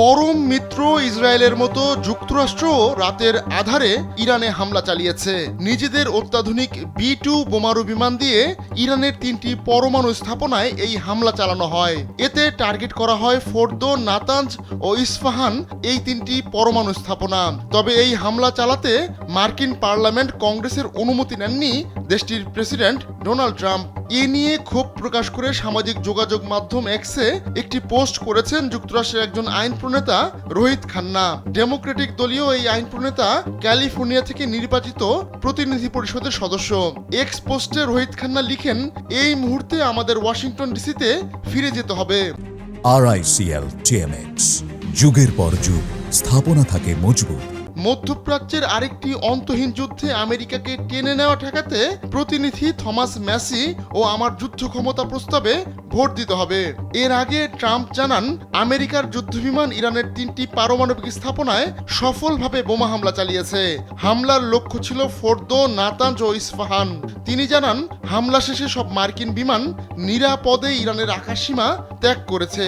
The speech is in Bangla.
পরম মিত্র ইসরায়েলের মতো যুক্তরাষ্ট্র রাতের আধারে ইরানে হামলা চালিয়েছে। নিজেদের অত্যাধুনিক B-2 বোমারু বিমান দিয়ে ইরানের 3টি পরমাণু স্থাপনায় এই হামলা চালানো হয়। এতে টার্গেট করা হয় ফোর্দো, নাতাঞ্জ ও ইস্পাহান, এই 3টি পরমাণু স্থাপনা। তবে এই হামলা চালাতে মার্কিন পার্লামেন্ট কংগ্রেসের অনুমতি নেননি দেশটির প্রেসিডেন্ট ডোনাল্ড ট্রাম্প। এ নিয়ে ক্ষোভ প্রকাশ করে সামাজিক যোগাযোগ মাধ্যম এক্সে একটি পোস্ট করেছেন যুক্তরাষ্ট্রের একজন আইন প্রণেতা রোহিত খান্না। ডেমোক্রেটিক দলীয় এই আইন প্রণেতা ক্যালিফোর্নিয়া থেকে নির্বাচিত প্রতিনিধি পরিষদের সদস্য। এক্স পোস্টে রোহিত খান্না লিখেন, এই মুহূর্তে আমাদের ওয়াশিংটন ডিসিতে ফিরে যেতে হবে। RICL TMX, যুগের পর যুগ স্থাপনা থাকে মজবুত। মধ্যপ্রাচ্যের আরেকটি অন্তহীন যুদ্ধে আমেরিকাকে টেনে নেওয়া ঠেকাতে প্রতিনিধি থমাস ম্যাসি ও আমার যুদ্ধ ক্ষমতা প্রস্তাবে ভোট দিতে হবে। এর আগে ট্রাম্প জানান, আমেরিকার যুদ্ধবিমান ইরানের 3টি পারমাণবিক স্থাপনায় সফলভাবে বোমা হামলা চালিয়েছে। হামলার লক্ষ্য ছিল ফোর্দো, নাতাঞ্জ ও ইস্পাহান। তিনি জানান, হামলা শেষে সব মার্কিন বিমান নিরাপদে ইরানের আকাশসীমা ত্যাগ করেছে।